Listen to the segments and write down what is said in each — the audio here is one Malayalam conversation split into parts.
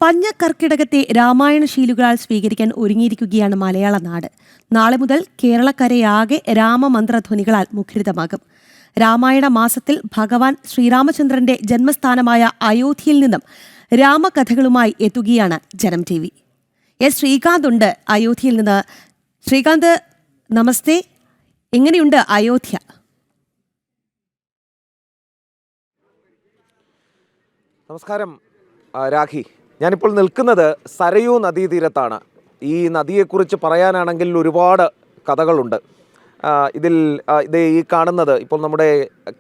പഞ്ഞക്കർക്കിടകത്തെ രാമായണ ശീലുകളാൽ സ്വീകരിക്കാൻ ഒരുങ്ങിയിരിക്കുകയാണ് മലയാള നാട്. നാളെ മുതൽ കേരളക്കരയാകെ രാമമന്ത്രധ്വനികളാൽ മുഖരിതമാകും. രാമായണ മാസത്തിൽ ഭഗവാൻ ശ്രീരാമചന്ദ്രന്റെ ജന്മസ്ഥാനമായ അയോധ്യയിൽ നിന്നും രാമകഥകളുമായി എത്തുകയാണ് ജനം TV. എസ് ശ്രീകാന്ത് ഉണ്ട് അയോധ്യയിൽ നിന്ന്. ശ്രീകാന്ത്, നമസ്തേ. എങ്ങനെയുണ്ട് അയോധ്യ? നമസ്കാരം രാഖി. ഞാനിപ്പോൾ നിൽക്കുന്നത് സരയൂ നദീതീരത്താണ്. ഈ നദിയെക്കുറിച്ച് പറയാനാണെങ്കിൽ ഒരുപാട് കഥകളുണ്ട്. ഈ കാണുന്നത് ഇപ്പോൾ നമ്മുടെ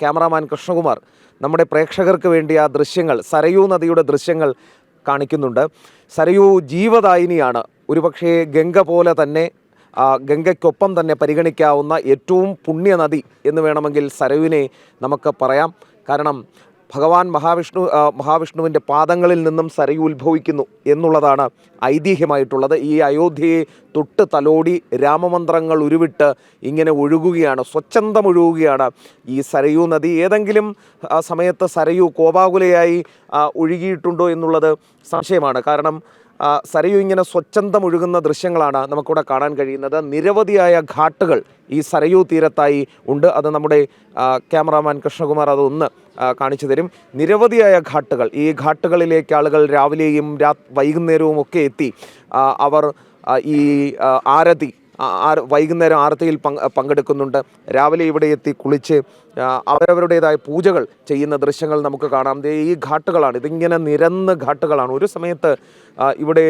ക്യാമറാമാൻ കൃഷ്ണകുമാർ നമ്മുടെ പ്രേക്ഷകർക്ക് വേണ്ടി ആ ദൃശ്യങ്ങൾ, സരയൂ നദിയുടെ ദൃശ്യങ്ങൾ കാണിക്കുന്നുണ്ട്. സരയൂ ജീവദായിനിയാണ്. ഒരുപക്ഷേ ഗംഗ പോലെ തന്നെ ഗംഗയ്ക്കൊപ്പം തന്നെ പരിഗണിക്കാവുന്ന ഏറ്റവും പുണ്യനദി എന്ന് വേണമെങ്കിൽ സരയുവിനെ നമുക്ക് പറയാം. കാരണം ഭഗവാൻ മഹാവിഷ്ണുവിൻ്റെ പാദങ്ങളിൽ നിന്നും സരയു ഉത്ഭവിക്കുന്നു എന്നുള്ളതാണ് ഐതിഹ്യമായിട്ടുള്ളത്. ഈ അയോധ്യയെ തൊട്ട് തലോടി രാമമന്ത്രങ്ങൾ ഉരുവിട്ട് ഇങ്ങനെ ഒഴുകുകയാണ്, സ്വച്ഛന്തം ഒഴുകുകയാണ് ഈ സരയൂ നദി. ഏതെങ്കിലും സമയത്ത് സരയു കോപാകുലയായി ഒഴുകിയിട്ടുണ്ടോ എന്നുള്ളത് സംശയമാണ്. കാരണം സരയു ഇങ്ങനെ സ്വച്ഛന്തം ഒഴുകുന്ന ദൃശ്യങ്ങളാണ് നമുക്കിവിടെ കാണാൻ കഴിയുന്നത്. നിരവധിയായ ഘാട്ടുകൾ ഈ സരയൂ തീരത്തായി ഉണ്ട്. അത് നമ്മുടെ ക്യാമറാമാൻ കൃഷ്ണകുമാർ അതൊന്ന് കാണിച്ചു തരും. നിരവധിയായ ഘാട്ടുകൾ. ഈ ഘാട്ടുകളിലേക്ക് ആളുകൾ രാവിലെയും വൈകുന്നേരവും ഒക്കെ എത്തി അവർ ഈ വൈകുന്നേരം ആരതിയിൽ പങ്കെടുക്കുന്നുണ്ട്. രാവിലെ ഇവിടെ എത്തി കുളിച്ച് അവരവരുടേതായ പൂജകൾ ചെയ്യുന്ന ദൃശ്യങ്ങൾ നമുക്ക് കാണാം. ഈ ഘാട്ടുകളാണ്, ഇതിങ്ങനെ നിരന്ന് ഘാട്ടുകളാണ്. ഒരു സമയത്ത് ഇവിടെ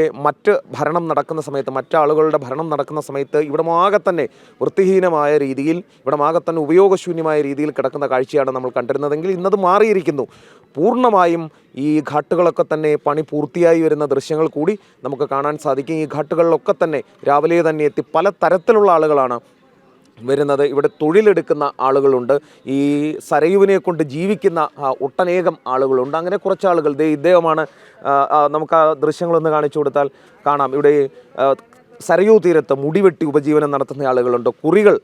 ഭരണം നടക്കുന്ന സമയത്ത്, മറ്റാളുകളുടെ ഭരണം നടക്കുന്ന സമയത്ത് ഇവിടമാകെ തന്നെ വൃത്തിഹീനമായ രീതിയിൽ, ഇവിടമാകെ തന്നെ ഉപയോഗശൂന്യമായ രീതിയിൽ കിടക്കുന്ന കാഴ്ചയാണ് നമ്മൾ കണ്ടിരുന്നതെങ്കിൽ ഇന്നത് മാറിയിരിക്കുന്നു. പൂർണ്ണമായും ഈ ഘാട്ടുകളൊക്കെ തന്നെ പണി പൂർത്തിയായി വരുന്ന ദൃശ്യങ്ങൾ കൂടി നമുക്ക് കാണാൻ സാധിക്കും. ഈ ഘാട്ടുകളിലൊക്കെ തന്നെ രാവിലെ തന്നെ എത്തി പല തരത്തിലുള്ള ആളുകളാണ് വരുന്നത്. ഇവിടെ തൊഴിലെടുക്കുന്ന ആളുകളുണ്ട്, ഈ സരയുവിനെ കൊണ്ട് ജീവിക്കുന്ന ഒട്ടനേകം ആളുകളുണ്ട്. അങ്ങനെ കുറച്ച് ആളുകൾ, ഇദ്ദേഹമാണ്, നമുക്ക് ആ ദൃശ്യങ്ങളൊന്ന് കാണിച്ചു കൊടുത്താൽ കാണാം. ഇവിടെ സരയൂ തീരത്ത് മുടിവെട്ടി ഉപജീവനം നടത്തുന്ന ആളുകളുണ്ട്, കുറികൾ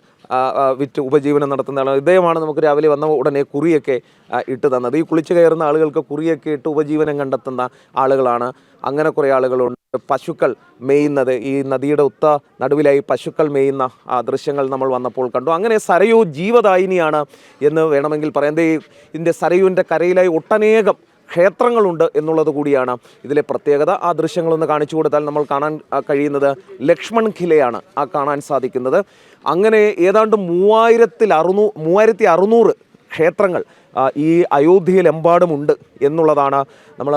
വിറ്റ് ഉപജീവനം നടത്തുന്ന ആളുകൾ. ഇദ്ദേഹമാണ് നമുക്ക് രാവിലെ വന്ന ഉടനെ കുറിയൊക്കെ ഇട്ട് തന്നത്. ഈ കുളിച്ചു കയറുന്ന ആളുകൾക്ക് കുറിയൊക്കെ ഇട്ട് ഉപജീവനം കണ്ടെത്തുന്ന ആളുകളാണ്. അങ്ങനെ കുറേ ആളുകളുണ്ട്. പശുക്കൾ മേയുന്നത്, ഈ നദിയുടെ നടുവിലായി പശുക്കൾ മേയുന്ന ദൃശ്യങ്ങൾ നമ്മൾ വന്നപ്പോൾ കണ്ടു. അങ്ങനെ സരയൂ ജീവദായിനിയാണ് എന്ന് വേണമെങ്കിൽ പറയാം. ഇതിൻ്റെ സരയുവിൻ്റെ കരയിലായി ഒട്ടനേകം ക്ഷേത്രങ്ങളുണ്ട് എന്നുള്ളത് കൂടിയാണ് ഇതിലെ പ്രത്യേകത. ആ ദൃശ്യങ്ങളൊന്ന് കാണിച്ചു കൊടുത്താൽ നമ്മൾ കാണാൻ കഴിയുന്നത് ലക്ഷ്മൺ ഖിലയാണ് കാണാൻ സാധിക്കുന്നത്. അങ്ങനെ ഏതാണ്ട് 3600 ക്ഷേത്രങ്ങൾ ഈ അയോധ്യയിലെമ്പാടുമുണ്ട് എന്നുള്ളതാണ് നമ്മൾ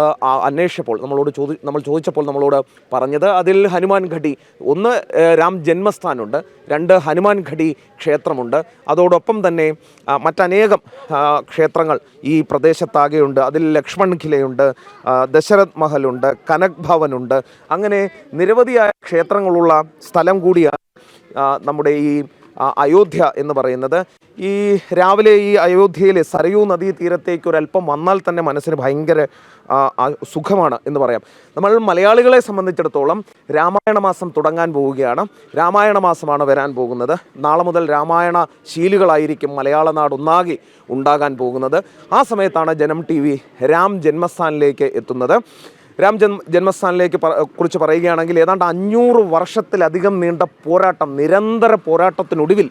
അന്വേഷിച്ചപ്പോൾ നമ്മൾ ചോദിച്ചപ്പോൾ നമ്മളോട് പറഞ്ഞത്. അതിൽ ഹനുമാൻ ഘടി, ഒന്ന് രാം ജന്മസ്ഥാനുണ്ട്, 2 ഹനുമാൻ ഘടി ക്ഷേത്രമുണ്ട്. അതോടൊപ്പം തന്നെ മറ്റനേകം ക്ഷേത്രങ്ങൾ ഈ പ്രദേശത്താകെയുണ്ട്. അതിൽ ലക്ഷ്മൺ ഖിലയുണ്ട്, ദശരഥ് മഹലുണ്ട്, കനക് ഭവനുണ്ട്. അങ്ങനെ നിരവധിയായ ക്ഷേത്രങ്ങളുള്ള സ്ഥലം കൂടിയാണ് നമ്മുടെ ഈ അയോധ്യ എന്ന് പറയുന്നത്. ഈ രാവിലെ ഈ അയോധ്യയിലെ സരയൂ നദീ തീരത്തേക്ക് ഒരല്പം വന്നാൽ തന്നെ മനസ്സിന് ഭയങ്കര സുഖമാണ് എന്ന് പറയാം. നമ്മൾ മലയാളികളെ സംബന്ധിച്ചിടത്തോളം രാമായണ മാസം തുടങ്ങാൻ പോവുകയാണ്. രാമായണ മാസമാണ് വരാൻ പോകുന്നത്. നാളെ മുതൽ രാമായണ ശീലുകളായിരിക്കും മലയാള നാടൊന്നാകെ ഉണ്ടാകാൻ പോകുന്നത്. ആ സമയത്താണ് ജനം TV രാം ജന്മസ്ഥാനിലേക്ക് എത്തുന്നത്. രാം ജന്മസ്ഥാനിലേക്ക് കുറിച്ച് പറയുകയാണെങ്കിൽ ഏതാണ്ട് 500 വർഷത്തിലധികം നീണ്ട പോരാട്ടം, നിരന്തര പോരാട്ടത്തിനൊടുവിൽ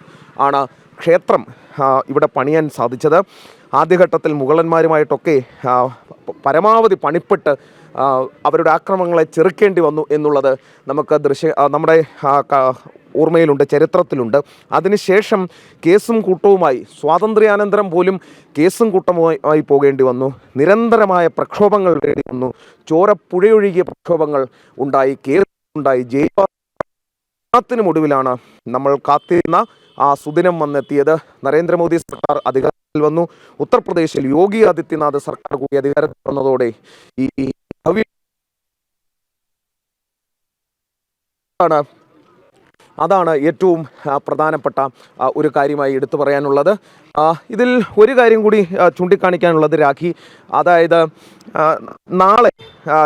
ആണ് ക്ഷേത്രം ഇവിടെ പണിയാൻ സാധിച്ചത്. ആദ്യഘട്ടത്തിൽ മുഗളന്മാരുമായിട്ടൊക്കെ പരമാവധി പണിപ്പെട്ട് അവരുടെ ആക്രമണങ്ങളെ ചെറുക്കേണ്ടി വന്നു എന്നുള്ളത് നമുക്ക് നമ്മുടെ ഓർമ്മയിലുണ്ട്, ചരിത്രത്തിലുണ്ട്. അതിനുശേഷം കേസും കൂട്ടവുമായി, സ്വാതന്ത്ര്യാനന്തരം പോലും കേസും കൂട്ടവുമായി പോകേണ്ടി വന്നു. നിരന്തരമായ പ്രക്ഷോഭങ്ങൾ വേണ്ടി വന്നു. ചോരപ്പുഴയൊഴുകിയ പ്രക്ഷോഭങ്ങൾ ഉണ്ടായി, കേസുണ്ടായി, ജയിലിനുമൊടുവിലാണ് നമ്മൾ കാത്തിരുന്ന ആ സുദിനം വന്നെത്തിയത്. നരേന്ദ്രമോദി സർക്കാർ അധികാരത്തിൽ വന്നു. ഉത്തർപ്രദേശിൽ യോഗി ആദിത്യനാഥ് സർക്കാർ കൂടി അധികാരത്തിൽ വന്നതോടെ അതാണ് ഏറ്റവും പ്രധാനപ്പെട്ട ഒരു കാര്യമായി എടുത്തു പറയാനുള്ളത്. ഇതിൽ ഒരു കാര്യം കൂടി ചൂണ്ടിക്കാണിക്കാനുള്ളത് രാഖി, അതായത് നാളെ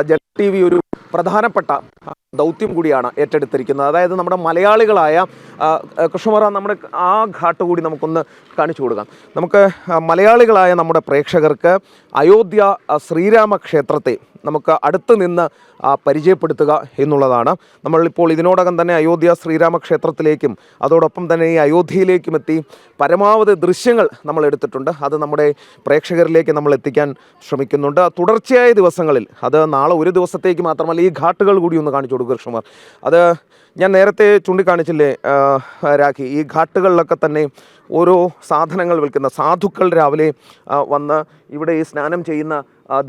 ജനം TV ഒരു പ്രധാനപ്പെട്ട ദൗത്യം കൂടിയാണ് ഏറ്റെടുത്തിരിക്കുന്നത്. അതായത് നമ്മുടെ മലയാളികളായ കൃഷ്ണകുമാർ, നമ്മുടെ ആ ഘാട്ട് കൂടി നമുക്കൊന്ന് കാണിച്ചു കൊടുക്കാം. നമുക്ക് മലയാളികളായ നമ്മുടെ പ്രേക്ഷകർക്ക് അയോധ്യ ശ്രീരാമ ക്ഷേത്രത്തെ നമുക്ക് അടുത്ത് നിന്ന് പരിചയപ്പെടുത്തുക എന്നുള്ളതാണ്. നമ്മളിപ്പോൾ ഇതിനോടകം തന്നെ അയോധ്യ ശ്രീരാമ ക്ഷേത്രത്തിലേക്കും അതോടൊപ്പം തന്നെ ഈ അയോധ്യയിലേക്കും എത്തി പരമാവധി ദൃശ്യങ്ങൾ നമ്മൾ എടുത്തിട്ടുണ്ട്. അത് നമ്മുടെ പ്രേക്ഷകരിലേക്ക് നമ്മൾ എത്തിക്കാൻ ശ്രമിക്കുന്നുണ്ട്. തുടർച്ചയായ ദിവസങ്ങളിൽ, അത് നാളെ ഒരു ദിവസത്തേക്ക് മാത്രമല്ല, ഈ ഘാട്ടുകൾ കൂടി ഒന്ന് കാണിച്ചു കൊടുക്കുക കൃഷ്ണകുമാർ. അത് ഞാൻ നേരത്തെ ചൂണ്ടിക്കാണിച്ചില്ലേ രാഖി, ഈ ഘാട്ടുകളിലൊക്കെ തന്നെ ഓരോ സാധനങ്ങൾ വിൽക്കുന്ന സാധുക്കൾ രാവിലെ വന്ന് ഇവിടെ ഈ സ്നാനം ചെയ്യുന്ന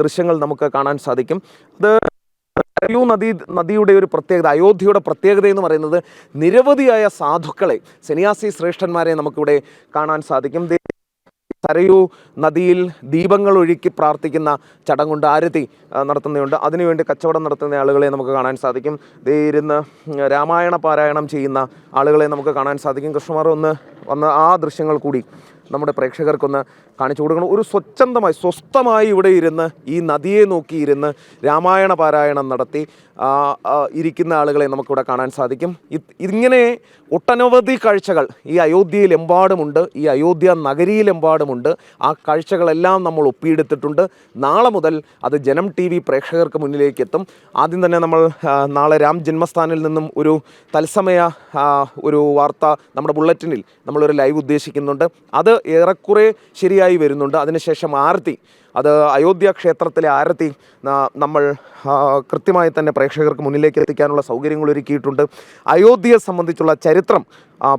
ദൃശ്യങ്ങൾ നമുക്ക് കാണാൻ സാധിക്കും. അത് സരയൂ നദിയുടെ ഒരു പ്രത്യേകത, അയോധ്യയുടെ പ്രത്യേകത എന്ന് പറയുന്നത് നിരവധിയായ സാധുക്കളെ, സന്യാസി ശ്രേഷ്ഠന്മാരെ നമുക്കിവിടെ കാണാൻ സാധിക്കും. സരയൂ നദിയിൽ ദീപങ്ങൾ ഒഴുക്കി പ്രാർത്ഥിക്കുന്ന ചടങ്ങുണ്ട്, ആരതി നടത്തുന്നതുണ്ട്. അതിനുവേണ്ടി കച്ചവടം നടത്തുന്ന ആളുകളെ നമുക്ക് കാണാൻ സാധിക്കും. ദേ ഇരുന്ന് രാമായണ പാരായണം ചെയ്യുന്ന ആളുകളെ നമുക്ക് കാണാൻ സാധിക്കും. കൃഷ്ണകുമാർ ഒന്ന് ആ ദൃശ്യങ്ങൾ കൂടി നമ്മുടെ പ്രേക്ഷകർക്കൊന്ന് കാണിച്ചു കൊടുക്കണം. ഒരു സ്വസ്ഥമായി ഇവിടെ ഇരുന്ന് ഈ നദിയെ നോക്കി ഇരുന്ന് രാമായണ പാരായണം നടത്തി ഇരിക്കുന്ന ആളുകളെ നമുക്കിവിടെ കാണാൻ സാധിക്കും. ഇങ്ങനെ ഒട്ടനവധി കാഴ്ചകൾ ഈ അയോധ്യയിലെമ്പാടുമുണ്ട്, ഈ അയോധ്യ നഗരിയിലെമ്പാടുമുണ്ട്. ആ കാഴ്ചകളെല്ലാം നമ്മൾ ഒപ്പിയെടുത്തിട്ടുണ്ട്. നാളെ മുതൽ അത് ജനം TV പ്രേക്ഷകർക്ക് മുന്നിലേക്ക് എത്തും. ആദ്യം തന്നെ നമ്മൾ നാളെ രാം ജന്മസ്ഥാനിൽ നിന്നും ഒരു തത്സമയ ഒരു വാർത്ത നമ്മുടെ ബുള്ളറ്റിനിൽ നമ്മളൊരു ലൈവ് ഉദ്ദേശിക്കുന്നുണ്ട്. അത് ഏറെക്കുറെ ശരിയായി വരുന്നുണ്ട്. അതിനുശേഷം ആരതി, അത് അയോധ്യ ക്ഷേത്രത്തിലെ ആരതി നമ്മൾ കൃത്യമായി തന്നെ പ്രേക്ഷകർക്ക് മുന്നിലേക്ക് എത്തിക്കാനുള്ള സൗകര്യങ്ങൾ ഒരുക്കിയിട്ടുണ്ട്. അയോധ്യയെ സംബന്ധിച്ചുള്ള ചരിത്രം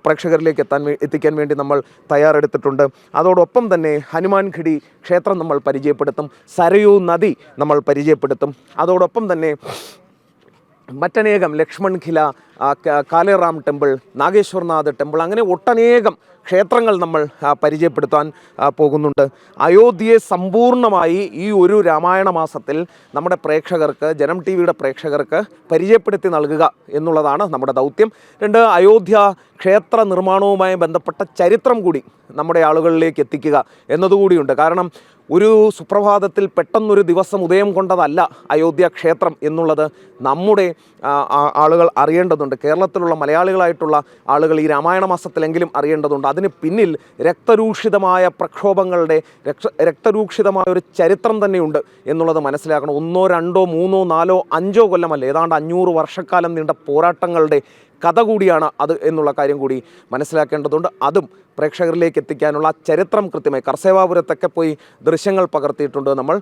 പ്രേക്ഷകരിലേക്ക് എത്തിക്കാൻ വേണ്ടി നമ്മൾ തയ്യാറെടുത്തിട്ടുണ്ട്. അതോടൊപ്പം തന്നെ ഹനുമാൻഗഡി ക്ഷേത്രം നമ്മൾ പരിചയപ്പെടുത്തും, സരയൂ നദി നമ്മൾ പരിചയപ്പെടുത്തും. അതോടൊപ്പം തന്നെ മറ്റനേകം ലക്ഷ്മൺ ഖില, കാലേറാം ടെമ്പിൾ, നാഗേശ്വർനാഥ് ടെമ്പിൾ, അങ്ങനെ ഒട്ടനേകം ക്ഷേത്രങ്ങൾ നമ്മൾ പരിചയപ്പെടുത്താൻ പോകുന്നുണ്ട്. അയോധ്യയെ സമ്പൂർണ്ണമായി ഈ ഒരു രാമായണ മാസത്തിൽ നമ്മുടെ പ്രേക്ഷകർക്ക്, ജനം TV പ്രേക്ഷകർക്ക് പരിചയപ്പെടുത്തി നൽകുക എന്നുള്ളതാണ് നമ്മുടെ ദൗത്യം. അയോധ്യ ക്ഷേത്ര നിർമ്മാണവുമായി ബന്ധപ്പെട്ട ചരിത്രം കൂടി നമ്മുടെ ആളുകളിലേക്ക് എത്തിക്കുക എന്നതുകൂടിയുണ്ട്. കാരണം ഒരു സുപ്രഭാതത്തിൽ പെട്ടെന്നൊരു ദിവസം ഉദയം കൊണ്ടതല്ല അയോധ്യ ക്ഷേത്രം എന്നുള്ളത് നമ്മുടെ ആളുകൾ അറിയേണ്ടതുണ്ട്. കേരളത്തിലുള്ള മലയാളികളായിട്ടുള്ള ആളുകൾ ഈ രാമായണ മാസത്തിലെങ്കിലും അറിയേണ്ടതുണ്ട്. അതിന് പിന്നിൽ രക്തരൂക്ഷിതമായ പ്രക്ഷോഭങ്ങളുടെ രക്തരൂക്ഷിതമായ ഒരു ചരിത്രം തന്നെയുണ്ട് എന്നുള്ളത് മനസ്സിലാക്കണം. 1, 2, 3, 4, 5 കൊല്ലമല്ല, ഏതാണ്ട് 500 വർഷക്കാലം നീണ്ട പോരാട്ടങ്ങളുടെ കഥ കൂടിയാണ് അത് എന്നുള്ള കാര്യം കൂടി മനസ്സിലാക്കേണ്ടതുണ്ട്. അതും പ്രേക്ഷകരിലേക്ക് എത്തിക്കാനുള്ള ചരിത്രം കൃത്യമായി കർസേവാപുരത്തൊക്കെ പോയി ദൃശ്യങ്ങൾ പകർത്തിയിട്ടുണ്ട് നമ്മൾ.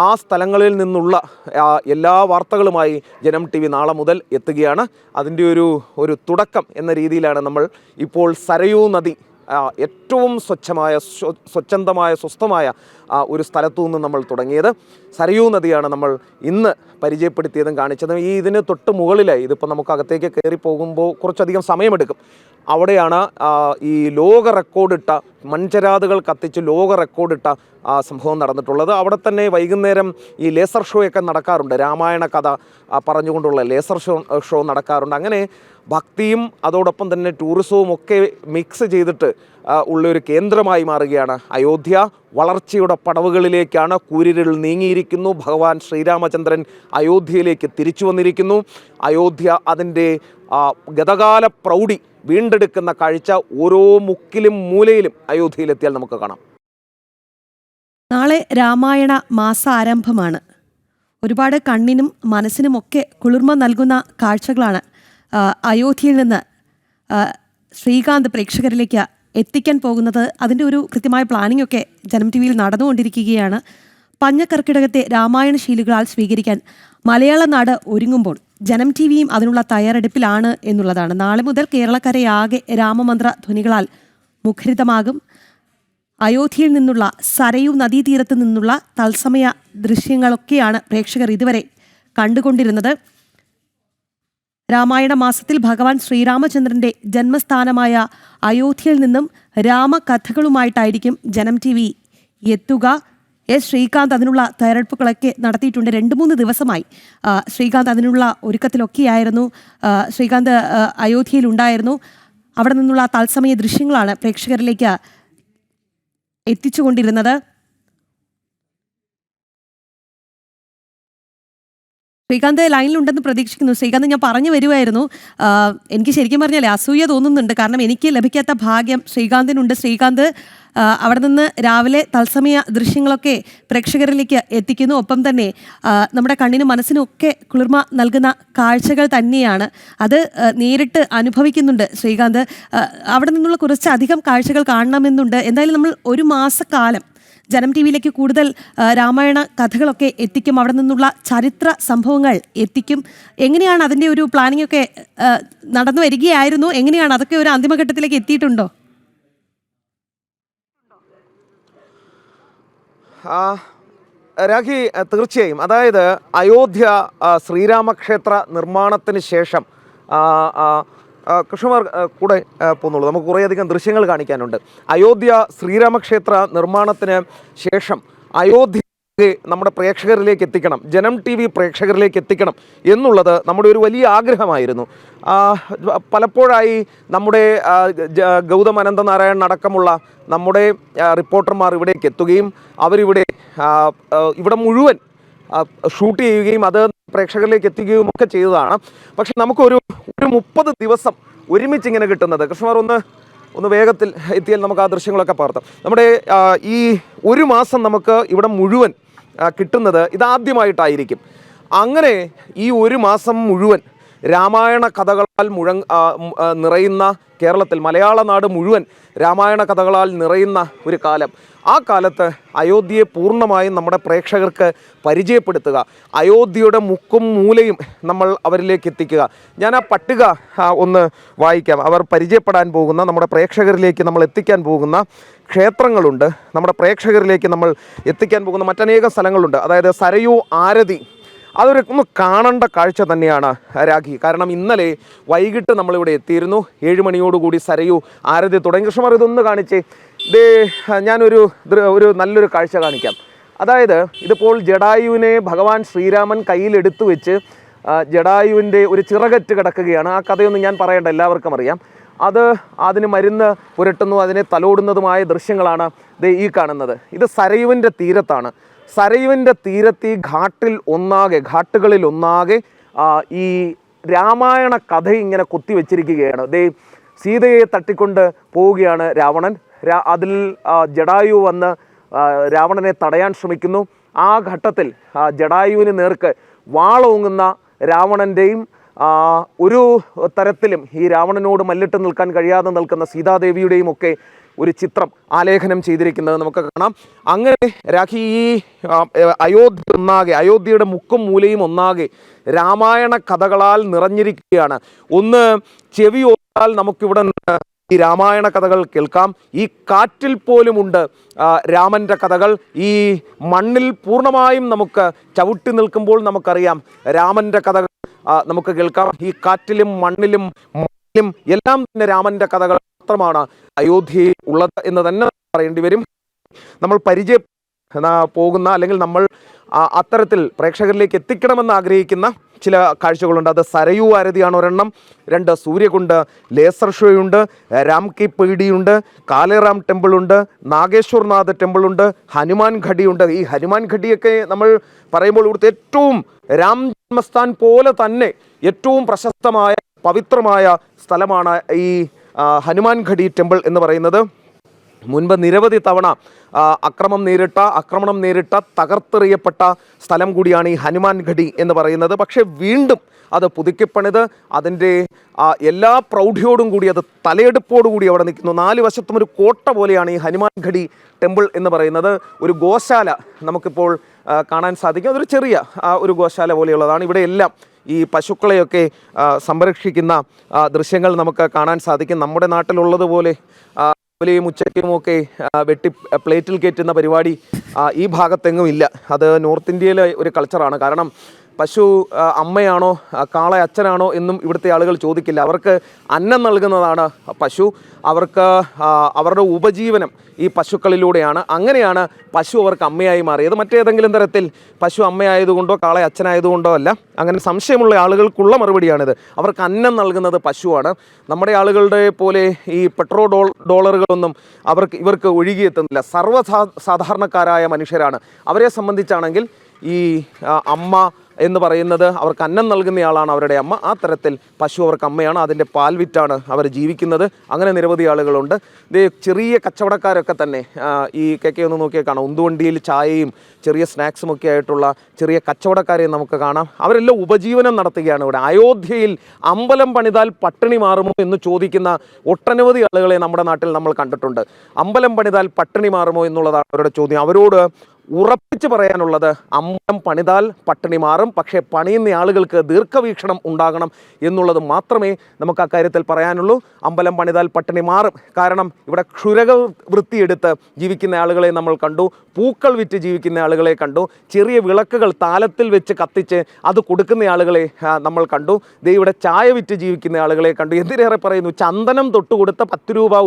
ആ സ്ഥലങ്ങളിൽ നിന്നുള്ള എല്ലാ വാർത്തകളുമായി ജനം TV നാളെ മുതൽ എത്തുകയാണ്. അതിൻ്റെ ഒരു തുടക്കം എന്ന രീതിയിലാണ് നമ്മൾ ഇപ്പോൾ സരയൂ നദി, ഏറ്റവും സ്വച്ഛന്തമായ സ്വസ്ഥമായ ഒരു സ്ഥലത്തു നിന്ന് നമ്മൾ തുടങ്ങിയത്. സരയൂ നദിയാണ് നമ്മൾ ഇന്ന് പരിചയപ്പെടുത്തിയതും കാണിച്ചതും. ഇതിന് തൊട്ട് മുകളിലായി, ഇതിപ്പോൾ നമുക്ക് അകത്തേക്ക് കയറി പോകുമ്പോൾ കുറച്ചധികം സമയമെടുക്കും. അവിടെയാണ് ഈ ലോക റെക്കോർഡിട്ട മൺചരാതുകൾ കത്തിച്ച് ലോക റെക്കോർഡിട്ട സംഭവം നടന്നിട്ടുള്ളത്. അവിടെ തന്നെ വൈകുന്നേരം ഈ ലേസർ ഷോയൊക്കെ നടക്കാറുണ്ട്, രാമായണ കഥ പറഞ്ഞുകൊണ്ടുള്ള ലേസർ ഷോ നടക്കാറുണ്ട്. അങ്ങനെ ഭക്തിയും അതോടൊപ്പം തന്നെ ടൂറിസവും ഒക്കെ മിക്സ് ചെയ്തിട്ട് ഉള്ളൊരു കേന്ദ്രമായി മാറുകയാണ് അയോധ്യ. വളർച്ചയുടെ പടവുകളിലേക്കാണ് കൂരിരുൾ നീങ്ങിയിരിക്കുന്നു. ഭഗവാൻ ശ്രീരാമചന്ദ്രൻ അയോധ്യയിലേക്ക് തിരിച്ചു വന്നിരിക്കുന്നു. അയോധ്യ അതിൻ്റെ ഗതകാല പ്രൗഢി വീണ്ടെടുക്കുന്ന കാഴ്ച ഓരോ മുക്കിലും മൂലയിലും അയോധ്യയിലെത്തിയാൽ നമുക്ക് കാണാം. നാളെ രാമായണ മാസാരംഭമാണ്. ഒരുപാട് കണ്ണിനും മനസ്സിനുമൊക്കെ കുളിർമ നൽകുന്ന കാഴ്ചകളാണ് അയോധ്യയിൽ നിന്ന് ശ്രീകാന്ത് പ്രേക്ഷകരിലേക്ക് എത്തിക്കാൻ പോകുന്നത്. അതിൻ്റെ ഒരു കൃത്യമായ പ്ലാനിംഗ് ഒക്കെ ജനം TVയിൽ നടന്നുകൊണ്ടിരിക്കുകയാണ്. പഞ്ഞക്കർക്കിടകത്തെ രാമായണ ശീലുകളാൽ സ്വീകരിക്കാൻ മലയാള നാട് ഒരുങ്ങുമ്പോൾ ജനം TVയും അതിനുള്ള തയ്യാറെടുപ്പിലാണ് എന്നുള്ളതാണ്. നാളെ മുതൽ കേരളക്കരയാകെ രാമമന്ത്ര ധ്വനികളാൽ മുഖരിതമാകും. അയോധ്യയിൽ നിന്നുള്ള സരയൂ നദീതീരത്ത് നിന്നുള്ള തത്സമയ ദൃശ്യങ്ങളൊക്കെയാണ് പ്രേക്ഷകർ ഇതുവരെ കണ്ടുകൊണ്ടിരുന്നത്. രാമായണ മാസത്തിൽ ഭഗവാൻ ശ്രീരാമചന്ദ്രൻ്റെ ജന്മസ്ഥാനമായ അയോധ്യയിൽ നിന്നും രാമകഥകളുമായിട്ടായിരിക്കും ജനം TV എത്തുക. ശ്രീകാന്ത് അതിനുള്ള തയ്യാറെടുപ്പുകളൊക്കെ നടത്തിയിട്ടുണ്ട്. 2-3 ദിവസമായി ശ്രീകാന്ത് അതിനുള്ള ഒരുക്കത്തിലൊക്കെയായിരുന്നു. ശ്രീകാന്ത് അയോധ്യയിൽ ഉണ്ടായിരുന്നു. അവിടെ നിന്നുള്ള തത്സമയ ദൃശ്യങ്ങളാണ് പ്രേക്ഷകരിലേക്ക് എത്തിച്ചുകൊണ്ടിരുന്നത്. ശ്രീകാന്ത് ലൈനിലുണ്ടെന്ന് പ്രതീക്ഷിക്കുന്നു. ശ്രീകാന്ത്, ഞാൻ പറഞ്ഞു വരുമായിരുന്നു, എനിക്ക് ശരിക്കും പറഞ്ഞാൽ അസൂയ തോന്നുന്നുണ്ട്. കാരണം എനിക്ക് ലഭിക്കാത്ത ഭാഗ്യം ശ്രീകാന്തിനുണ്ട്. ശ്രീകാന്ത് അവിടെ നിന്ന് രാവിലെ തത്സമയ ദൃശ്യങ്ങളൊക്കെ പ്രേക്ഷകരിലേക്ക് എത്തിക്കുന്നു. ഒപ്പം തന്നെ നമ്മുടെ കണ്ണിനും മനസ്സിനും ഒക്കെ കുളിർമ നൽകുന്ന കാഴ്ചകൾ തന്നെയാണ്. അത് നേരിട്ട് അനുഭവിക്കുന്നുണ്ട് ശ്രീകാന്ത്. അവിടെ നിന്നുള്ള കുറച്ചധികം കാഴ്ചകൾ കാണണമെന്നുണ്ട്. എന്തായാലും നമ്മൾ ഒരു മാസക്കാലം ജനം ടി വിയിലേക്ക് കൂടുതൽ രാമായണ കഥകളൊക്കെ എത്തിക്കും. അവിടെ നിന്നുള്ള ചരിത്ര സംഭവങ്ങൾ എത്തിക്കും. എങ്ങനെയാണ് അതിൻ്റെ ഒരു പ്ലാനിംഗ് ഒക്കെ നടന്നു വരികയായിരുന്നു? എങ്ങനെയാണ് അതൊക്കെ ഒരു അന്തിമഘട്ടത്തിലേക്ക് എത്തിയിട്ടുണ്ടോ? രാഖി, തീർച്ചയായും. അതായത് അയോധ്യ ശ്രീരാമക്ഷേത്ര നിർമ്മാണത്തിന് ശേഷം കൃഷ്ണകുമാർ കൂടെ പോന്നുള്ളൂ, നമുക്ക് കുറേയധികം ദൃശ്യങ്ങൾ കാണിക്കാനുണ്ട്. അയോധ്യ ശ്രീരാമക്ഷേത്ര നിർമ്മാണത്തിന് ശേഷം അയോധ്യ നമ്മുടെ പ്രേക്ഷകരിലേക്ക് എത്തിക്കണം, ജനം ടി വി പ്രേക്ഷകരിലേക്ക് എത്തിക്കണം എന്നുള്ളത് നമ്മുടെ ഒരു വലിയ ആഗ്രഹമായിരുന്നു. പലപ്പോഴായി നമ്മുടെ ഗൗതം അനന്തനാരായണൻ അടക്കമുള്ള നമ്മുടെ റിപ്പോർട്ടർമാർ ഇവിടേക്ക് എത്തുകയും അവരിവിടെ ഇവിടെ മുഴുവൻ ഷൂട്ട് ചെയ്യുകയും അത് പ്രേക്ഷകരിലേക്ക് എത്തിക്കുകയും ഒക്കെ ചെയ്തതാണ്. പക്ഷെ നമുക്കൊരു 30 ദിവസം ഒരുമിച്ച് ഇങ്ങനെ കിട്ടുന്നത്, കൃഷ്ണകുമാർ ഒന്ന് വേഗത്തിൽ എത്തിയാൽ നമുക്ക് ആ ദൃശ്യങ്ങളൊക്കെ പകർത്താം. നമ്മുടെ ഈ ഒരു മാസം നമുക്ക് ഇവിടെ മുഴുവൻ കിട്ടുന്നത് ഇതാദ്യമായിട്ടായിരിക്കും. അങ്ങനെ ഈ ഒരു മാസം മുഴുവൻ രാമായണ കഥകളാൽ നിറയുന്ന കേരളത്തിൽ, മലയാള നാട് മുഴുവൻ രാമായണ കഥകളാൽ നിറയുന്ന ഒരു കാലം. ആ കാലത്ത് അയോധ്യയെ പൂർണ്ണമായും നമ്മുടെ പ്രേക്ഷകർക്ക് പരിചയപ്പെടുത്തുക, അയോധ്യയുടെ മുക്കും മൂലയും നമ്മൾ അവരിലേക്ക് എത്തിക്കുക. ഞാൻ ആ പട്ടിക ഒന്ന് വായിക്കാം. അവർ പരിചയപ്പെടാൻ പോകുന്ന, നമ്മുടെ പ്രേക്ഷകരിലേക്ക് നമ്മൾ എത്തിക്കാൻ പോകുന്ന ക്ഷേത്രങ്ങളുണ്ട്, നമ്മുടെ പ്രേക്ഷകരിലേക്ക് നമ്മൾ എത്തിക്കാൻ പോകുന്ന മറ്റനേകം സ്ഥലങ്ങളുണ്ട്. അതായത് സരയൂ ആരതി, അതൊരു കാണേണ്ട കാഴ്ച തന്നെയാണ് രാഖി. കാരണം ഇന്നലെ വൈകിട്ട് നമ്മളിവിടെ എത്തിയിരുന്നു. 7 മണിയോടുകൂടി സരയൂ ആരതി തുടങ്ങി. കൃഷ്ണകുമാർ ഇതൊന്ന് കാണിച്ചേ. ഞാനൊരു നല്ലൊരു കാഴ്ച കാണിക്കാം. അതായത് ഇതിപ്പോൾ ജടായുവിനെ ഭഗവാൻ ശ്രീരാമൻ കയ്യിലെടുത്തു വെച്ച് ജടായുവിൻ്റെ ഒരു ചിറകറ്റ് കിടക്കുകയാണ്. ആ കഥയൊന്നും ഞാൻ പറയണ്ട, എല്ലാവർക്കും അറിയാം. അതിന് മരുന്ന് പുരട്ടുന്നു, അതിനെ തലോടുന്നതുമായ ദൃശ്യങ്ങളാണ് ഈ കാണുന്നത്. ഇത് സരയുവിൻ്റെ തീരത്താണ്. സരയുവിൻ്റെ തീരത്ത് ഈ ഘാട്ടുകളിൽ ഒന്നാകെ ഈ രാമായണ കഥ ഇങ്ങനെ കൊത്തിവെച്ചിരിക്കുകയാണ്. സീതയെ തട്ടിക്കൊണ്ട് പോവുകയാണ് രാവണൻ. അതിൽ ജടായു വന്ന് രാവണനെ തടയാൻ ശ്രമിക്കുന്നു. ആ ഘട്ടത്തിൽ ജടായുവിന് നേർക്ക് വാളോങ്ങുന്ന രാവണൻ്റെയും ഒരു തരത്തിലും ഈ രാവണനോട് മല്ലിട്ട് നിൽക്കാൻ കഴിയാതെ നിൽക്കുന്ന സീതാദേവിയുടെയും ഒക്കെ ഒരു ചിത്രം ആലേഖനം ചെയ്തിരിക്കുന്നത് നമുക്ക് കാണാം. അങ്ങനെ രാഖി ഈ അയോധ്യയുടെ മുക്കും മൂലയും ഒന്നാകെ രാമായണ കഥകളാൽ നിറഞ്ഞിരിക്കുകയാണ്. ഒന്ന് ചെവിയോർത്താൽ നമുക്കിവിടെ ഈ രാമായണ കഥകൾ കേൾക്കാം. ഈ കാറ്റിൽ പോലുമുണ്ട് രാമൻ്റെ കഥകൾ. ഈ മണ്ണിൽ പൂർണ്ണമായും നമുക്ക് ചവിട്ടി നിൽക്കുമ്പോൾ നമുക്കറിയാം രാമൻ്റെ കഥകൾ നമുക്ക് കേൾക്കാം. ഈ കാറ്റിലും മണ്ണിലും എല്ലാം തന്നെ രാമൻ്റെ കഥകൾ മാത്രമാണ് അയോധ്യയിൽ ഉള്ളത് എന്ന് തന്നെ പറയേണ്ടി വരും. നമ്മൾ പോകുന്ന, അല്ലെങ്കിൽ നമ്മൾ അത്തരത്തിൽ പ്രേക്ഷകരിലേക്ക് എത്തിക്കണമെന്ന് ആഗ്രഹിക്കുന്ന ചില കാഴ്ചകളുണ്ട്. അത് സരയൂ ആരതിയാണ് ഒരെണ്ണം. 2 സൂര്യകുണ്ട്, ലേസർ ഷോയുണ്ട്, രാം കി പീഡിയുണ്ട്, കാലേറാം ടെമ്പിളുണ്ട്, നാഗേശ്വർനാഥ് ടെമ്പിളുണ്ട്, ഹനുമാൻ ഘടിയുണ്ട്. ഈ ഹനുമാൻ ഘടിയൊക്കെ നമ്മൾ പറയുമ്പോൾ ഇവിടുത്തെ ഏറ്റവും രാം ജന്മസ്ഥാൻ പോലെ തന്നെ ഏറ്റവും പ്രശസ്തമായ പവിത്രമായ സ്ഥലമാണ് ഈ ഹനുമാൻ ഘടി ടെമ്പിൾ എന്ന് പറയുന്നത്. മുൻപ് നിരവധി തവണ ആക്രമണം നേരിട്ട തകർത്തെറിയപ്പെട്ട സ്ഥലം കൂടിയാണ് ഈ ഹനുമാൻ ഘടി എന്ന് പറയുന്നത്. പക്ഷേ വീണ്ടും അത് പുതുക്കിപ്പണിത് അതിൻ്റെ എല്ലാ പ്രൗഢിയോടും കൂടി, അത് തലയെടുപ്പോടുകൂടി അവിടെ നിൽക്കുന്നു. 4 വശത്തും ഒരു കോട്ട പോലെയാണ് ഈ ഹനുമാൻ ഘടി ടെമ്പിൾ എന്ന് പറയുന്നത്. ഒരു ഗോശാല നമുക്കിപ്പോൾ കാണാൻ സാധിക്കും. അതൊരു ചെറിയ ഒരു ഗോശാല പോലെയുള്ളതാണ്. ഇവിടെ എല്ലാം ഈ പശുക്കളെയൊക്കെ സംരക്ഷിക്കുന്ന ദൃശ്യങ്ങൾ നമുക്ക് കാണാൻ സാധിക്കും. നമ്മുടെ നാട്ടിലുള്ളതുപോലെ രാവിലെയും ഉച്ചയ്ക്കുമൊക്കെ വെട്ടി പ്ലേറ്റിൽ കയറ്റുന്ന പരിപാടി ഈ ഭാഗത്തെങ്ങും ഇല്ല. അത് നോർത്ത് ഇന്ത്യയിലെ ഒരു കൾച്ചറാണ്. കാരണം പശു അമ്മയാണോ കാള അച്ഛനാണോ എന്നും ഇവിടുത്തെ ആളുകൾ ചോദിക്കില്ല. അവർക്ക് അന്നം നൽകുന്നതാണ് പശു. അവർക്ക് അവരുടെ ഉപജീവനം ഈ പശുക്കളിലൂടെയാണ്. അങ്ങനെയാണ് പശു അവർക്ക് അമ്മയായി മാറിയത്. മറ്റേതെങ്കിലും തരത്തിൽ പശു അമ്മയായതുകൊണ്ടോ കാള അച്ഛനായതുകൊണ്ടോ അല്ല. അങ്ങനെ സംശയമുള്ള ആളുകൾക്കുള്ള മറുപടിയാണിത്. അവർക്ക് അന്നം നൽകുന്നത് പശുവാണ്. നമ്മുടെ ആളുകളുടെ പോലെ ഈ ഡോളറുകളൊന്നും ഇവർക്ക് ഒഴുകിയെത്തുന്നില്ല. സാധാരണക്കാരായ മനുഷ്യരാണ്. അവരെ സംബന്ധിച്ചാണെങ്കിൽ ഈ അമ്മ എന്ന് പറയുന്നത് അവർക്ക് അന്നം നൽകുന്നയാളാണ് അവരുടെ അമ്മ. ആ തരത്തിൽ പശു അവർക്ക് അമ്മയാണ്. അതിൻ്റെ പാൽ വിറ്റാണ് അവർ ജീവിക്കുന്നത്. അങ്ങനെ നിരവധി ആളുകളുണ്ട്. ഇത് ചെറിയ കച്ചവടക്കാരൊക്കെ തന്നെ ഈ കേക്കെ ഒന്ന് നോക്കിയാൽ കാണാം. ഉന്തുവണ്ടിയിൽ ചായയും ചെറിയ സ്നാക്സും ഒക്കെ ആയിട്ടുള്ള ചെറിയ കച്ചവടക്കാരെ നമുക്ക് കാണാം. അവരെല്ലാം ഉപജീവനം നടത്തുകയാണ് ഇവിടെ. അയോധ്യയിൽ അമ്പലം പണിതാൽ പട്ടിണി മാറുമോ എന്ന് ചോദിക്കുന്ന ഒട്ടനവധി ആളുകളെ നമ്മുടെ നാട്ടിൽ നമ്മൾ കണ്ടിട്ടുണ്ട്. അമ്പലം പണിതാൽ പട്ടിണി മാറുമോ എന്നുള്ളതാണ് അവരുടെ ചോദ്യം. അവരോട് ഉറപ്പിച്ച് പറയാനുള്ളത്, അമ്പലം പണിതാൽ പട്ടിണി മാറും, പക്ഷേ പണിയുന്ന ആളുകൾക്ക് ദീർഘവീക്ഷണം ഉണ്ടാകണം എന്നുള്ളത് മാത്രമേ നമുക്ക് അക്കാര്യത്തിൽ പറയാനുള്ളൂ. അമ്പലം പണിതാൽ പട്ടിണി മാറും. കാരണം ഇവിടെ ക്ഷുരക വൃത്തിയെടുത്ത് ജീവിക്കുന്ന ആളുകളെ നമ്മൾ കണ്ടു, പൂക്കൾ വിറ്റ് ജീവിക്കുന്ന ആളുകളെ കണ്ടു, ചെറിയ വിളക്കുകൾ താലത്തിൽ വെച്ച് കത്തിച്ച് അത് കൊടുക്കുന്ന ആളുകളെ നമ്മൾ കണ്ടു, ഇവിടെ ചായ വിറ്റ് ജീവിക്കുന്ന ആളുകളെ കണ്ടു, എന്തിനേറെ പറയുന്നു ചന്ദനം തൊട്ടുകൊടുത്ത 10 രൂപ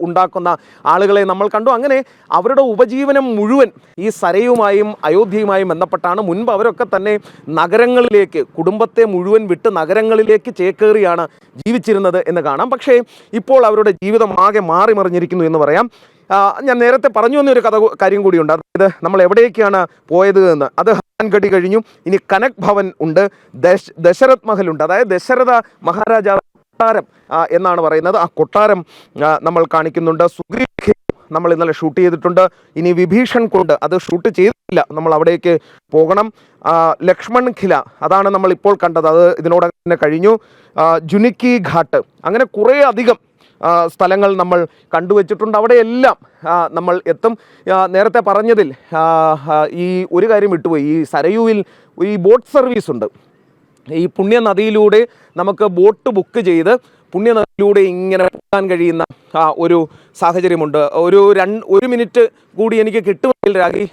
ഉണ്ടാക്കുന്ന ആളുകളെ നമ്മൾ കണ്ടു. അങ്ങനെ അവരുടെ ഉപജീവനം മുഴുവൻ ഈ സരയുമായും അയോധ്യയുമായും ബന്ധപ്പെട്ടാണ്. മുൻപ് അവരൊക്കെ തന്നെ നഗരങ്ങളിലേക്ക്, കുടുംബത്തെ മുഴുവൻ വിട്ട് നഗരങ്ങളിലേക്ക് ചേക്കേറിയാണ് ജീവിച്ചിരുന്നത് എന്ന് കാണാം. പക്ഷേ ഇപ്പോൾ അവരുടെ ജീവിതം ആകെ മാറി മറിഞ്ഞിരിക്കുന്നു എന്ന് പറയാം. ഞാൻ നേരത്തെ പറഞ്ഞു വന്നൊരു കാര്യം കൂടിയുണ്ട്. അതായത് നമ്മൾ എവിടേക്കാണ് പോയത് എന്ന്. അത് ഹനുമാൻഗഡി കഴിഞ്ഞു. ഇനി കനക് ഭവൻ ഉണ്ട്, ദശരഥ് മഹൽ ഉണ്ട്. അതായത് ദശരഥ മഹാരാജാവ് കൊട്ടാരം എന്നാണ് പറയുന്നത്. ആ കൊട്ടാരം നമ്മൾ കാണിക്കുന്നുണ്ട്. സുഗ്രീവ് നമ്മൾ ഇന്നലെ ഷൂട്ട് ചെയ്തിട്ടുണ്ട്. ഇനി വിഭീഷൺ കൊണ്ട് അത് ഷൂട്ട് ചെയ്തിട്ടില്ല, നമ്മൾ അവിടേക്ക് പോകണം. ലക്ഷ്മൺ ഖില അതാണ് നമ്മൾ ഇപ്പോൾ കണ്ടത്, അത് ഇതിനോടകം തന്നെ കഴിഞ്ഞു. ജുനിക്കി ഘാട്ട്, അങ്ങനെ കുറേ അധികം സ്ഥലങ്ങൾ നമ്മൾ കണ്ടുവച്ചിട്ടുണ്ട്. അവിടെയെല്ലാം നമ്മൾ എത്തും. നേരത്തെ പറഞ്ഞതിൽ ഈ ഒരു കാര്യം വിട്ടുപോയി. ഈ സരയുവിൽ ഈ ബോട്ട് സർവീസ് ഉണ്ട്. ഈ പുണ്യനദിയിലൂടെ നമുക്ക് ബോട്ട് ബുക്ക് ചെയ്ത് പുണ്യനദിയിലൂടെ ഇങ്ങനെ പോകാൻ കഴിയുന്ന ഒരു സാഹചര്യമുണ്ട്. ഒരു മിനിറ്റ് കൂടി എനിക്ക് കിട്ടുമെങ്കിൽ രാഗി,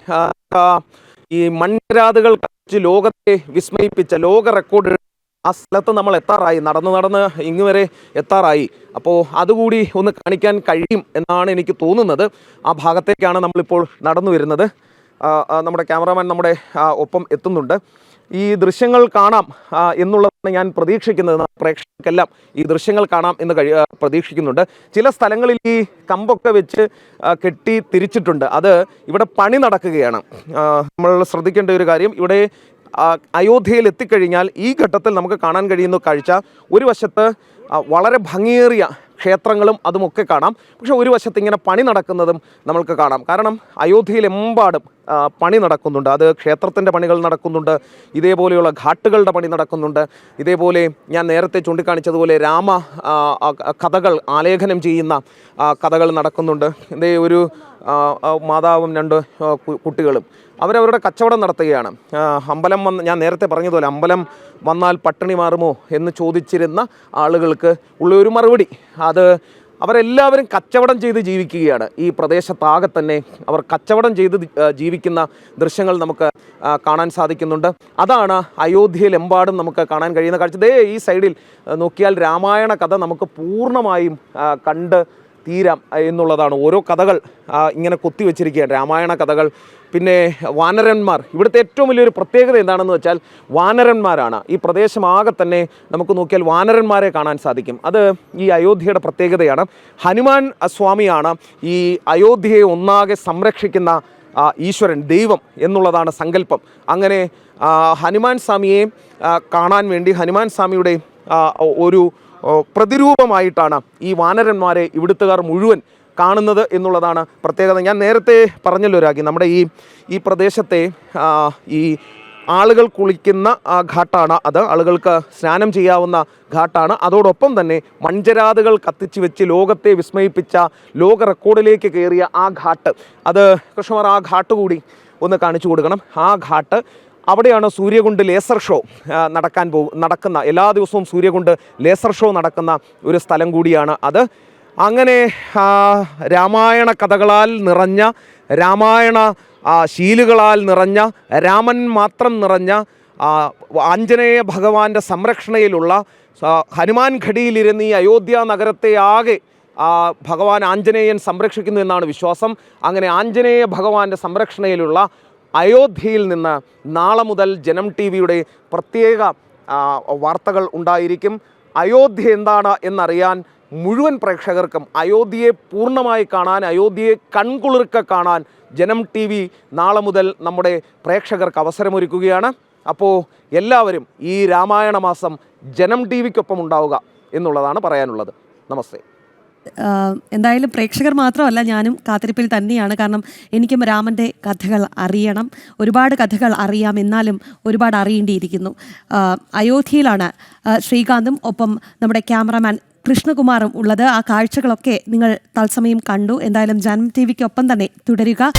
ഈ മൺരാതുകൾ കഴിച്ച് ലോകത്തെ വിസ്മയിപ്പിച്ച ലോക റെക്കോർഡ് ആ സ്ഥലത്ത് നമ്മൾ എത്താറായി. നടന്ന് ഇങ്ങ് വരെ എത്താറായി. അപ്പോൾ അതുകൂടി ഒന്ന് കാണിക്കാൻ കഴിയും എന്നാണ് എനിക്ക് തോന്നുന്നത്. ആ ഭാഗത്തേക്കാണ് നമ്മളിപ്പോൾ നടന്നു വരുന്നത്. നമ്മുടെ ക്യാമറാമാൻ നമ്മുടെ ഒപ്പം എത്തുന്നുണ്ട്. ഈ ദൃശ്യങ്ങൾ കാണാം എന്നുള്ളതാണ് ഞാൻ പ്രതീക്ഷിക്കുന്നത്. പ്രേക്ഷകർക്കെല്ലാം ഈ ദൃശ്യങ്ങൾ കാണാം എന്ന് പ്രതീക്ഷിക്കുന്നുണ്ട്. ചില സ്ഥലങ്ങളിൽ ഈ കമ്പൊക്കെ വെച്ച് കെട്ടി തിരിച്ചിട്ടുണ്ട്. അത് ഇവിടെ പണി നടക്കുകയാണ്. നമ്മൾ ശ്രദ്ധിക്കേണ്ട ഒരു കാര്യം, ഇവിടെ അയോധ്യയിൽ എത്തിക്കഴിഞ്ഞാൽ ഈ ഘട്ടത്തിൽ നമുക്ക് കാണാൻ കഴിയുന്ന കാഴ്ച, ഒരു വശത്ത് വളരെ ഭംഗിയേറിയ ക്ഷേത്രങ്ങളും അതുമൊക്കെ കാണാം. പക്ഷെ ഒരു വശത്ത് ഇങ്ങനെ പണി നടക്കുന്നതും നമ്മൾക്ക് കാണാം. കാരണം അയോധ്യയിലെമ്പാടും പണി നടക്കുന്നുണ്ട്. അത് ക്ഷേത്രത്തിൻ്റെ പണികൾ നടക്കുന്നുണ്ട്, ഇതേപോലെയുള്ള ഘാട്ടുകളുടെ പണി നടക്കുന്നുണ്ട്. ഇതേപോലെ ഞാൻ നേരത്തെ ചൂണ്ടിക്കാണിച്ചതുപോലെ രാമ കഥകൾ ആലേഖനം ചെയ്യുന്ന കഥകൾ നടക്കുന്നുണ്ട്. ഇതേ ഒരു മാതാവും 2 കുട്ടികളും അവരവരുടെ കച്ചവടം നടത്തുകയാണ്. അമ്പലം ഞാൻ നേരത്തെ പറഞ്ഞതുപോലെ അമ്പലം വന്നാൽ പട്ടിണി മാറുമോ എന്ന് ചോദിച്ചിരുന്ന ആളുകൾക്ക് ഉള്ള ഒരു മറുപടി, അത് അവരെല്ലാവരും കച്ചവടം ചെയ്ത് ജീവിക്കുകയാണ്. ഈ പ്രദേശത്താകെ തന്നെ അവർ കച്ചവടം ചെയ്ത് ജീവിക്കുന്ന ദൃശ്യങ്ങൾ നമുക്ക് കാണാൻ സാധിക്കുന്നുണ്ട്. അതാണ് അയോധ്യയിലെമ്പാടും നമുക്ക് കാണാൻ കഴിയുന്ന കാഴ്ച. ഈ സൈഡിൽ നോക്കിയാൽ രാമായണ കഥ നമുക്ക് പൂർണ്ണമായും കണ്ട് തീരാം എന്നുള്ളതാണ്. ഓരോ കഥകൾ ഇങ്ങനെ കൊത്തിവെച്ചിരിക്കുകയാണ്, രാമായണ കഥകൾ. പിന്നെ വാനരന്മാർ, ഇവിടുത്തെ ഏറ്റവും വലിയൊരു പ്രത്യേകത എന്താണെന്ന് വെച്ചാൽ വാനരന്മാരാണ്. ഈ പ്രദേശമാകെ തന്നെ നമുക്ക് നോക്കിയാൽ വാനരന്മാരെ കാണാൻ സാധിക്കും. അത് ഈ അയോധ്യയുടെ പ്രത്യേകതയാണ്. ഹനുമാൻ സ്വാമിയാണ് ഈ അയോധ്യയെ ഒന്നാകെ സംരക്ഷിക്കുന്ന ഈശ്വരൻ, ദൈവം എന്നുള്ളതാണ് സങ്കല്പം. അങ്ങനെ ഹനുമാൻ സ്വാമിയെ കാണാൻ വേണ്ടി ഹനുമാൻ സ്വാമിയുടെ ഒരു പ്രതിരൂപമായിട്ടാണ് ഈ വാനരന്മാരെ ഇവിടുത്തുകാർ മുഴുവൻ കാണുന്നത് എന്നുള്ളതാണ് പ്രത്യേകത. ഞാൻ നേരത്തെ പറഞ്ഞല്ലോ രാഗി, നമ്മുടെ ഈ പ്രദേശത്തെ ഈ ആളുകൾ കുളിക്കുന്ന ഘാട്ടാണ് അത്. ആളുകൾക്ക് സ്നാനം ചെയ്യാവുന്ന ഘാട്ടാണ്. അതോടൊപ്പം തന്നെ മൺചരാതുകൾ കത്തിച്ച് വെച്ച് ലോകത്തെ വിസ്മയിപ്പിച്ച ലോക റെക്കോർഡിലേക്ക് കയറിയ ആ ഘാട്ട്, അത് കൃഷ്ണമാർ ആ ഘാട്ട് കൂടി ഒന്ന് കാണിച്ചു കൊടുക്കണം. ആ ഘാട്ട് അവിടെയാണ് സൂര്യകുണ്ട് ലേസർ ഷോ നടക്കുന്ന എല്ലാ ദിവസവും സൂര്യകുണ്ട് ലേസർ ഷോ നടക്കുന്ന ഒരു സ്ഥലം കൂടിയാണ് അത്. അങ്ങനെ രാമായണ കഥകളാൽ നിറഞ്ഞ, രാമായണ ശീലുകളാൽ നിറഞ്ഞ, രാമൻ മാത്രം നിറഞ്ഞ, ആഞ്ജനേയ ഭഗവാന്റെ സംരക്ഷണയിലുള്ള ഹനുമാൻ ഘടിയിലിരുന്ന് ഈ അയോധ്യ നഗരത്തെ ആകെ ഭഗവാൻ ആഞ്ജനേയൻ സംരക്ഷിക്കുന്നു എന്നാണ് വിശ്വാസം. അങ്ങനെ ആഞ്ജനേയ ഭഗവാന്റെ സംരക്ഷണയിലുള്ള അയോധ്യയിൽ നിന്ന് നാളെ മുതൽ ജനം TV-യുടെ പ്രത്യേക വാർത്തകൾ ഉണ്ടായിരിക്കും. അയോധ്യ എന്താണ് എന്നറിയാൻ മുഴുവൻ പ്രേക്ഷകർക്കും, അയോധ്യയെ പൂർണ്ണമായി കാണാൻ, അയോധ്യയെ കൺകുളിർക്ക കാണാൻ ജനം TV നാളെ മുതൽ നമ്മുടെ പ്രേക്ഷകർക്ക് അവസരമൊരുക്കുകയാണ്. അപ്പോൾ എല്ലാവരും ഈ രാമായണ മാസം ജനം ടി വിക്കൊപ്പം ഉണ്ടാവുക എന്നുള്ളതാണ് പറയാനുള്ളത്. നമസ്തേ. എന്തായാലും പ്രേക്ഷകർ മാത്രമല്ല, ഞാനും കാത്തിരിപ്പിൽ തന്നെയാണ്. കാരണം എനിക്കും രാമൻ്റെ കഥകൾ അറിയണം, ഒരുപാട് കഥകൾ അറിയാം, എന്നാലും ഒരുപാട് അറിയേണ്ടിയിരിക്കുന്നു. അയോധ്യയിലാണ് ശ്രീകാന്തും ഒപ്പം നമ്മുടെ ക്യാമറാമാൻ കൃഷ്ണകുമാറും ഉള്ളത്. ആ കാഴ്ചകളൊക്കെ നിങ്ങൾ തത്സമയം കണ്ടു. എന്തായാലും ജനം ടി വിക്കൊപ്പം തന്നെ തുടരുക.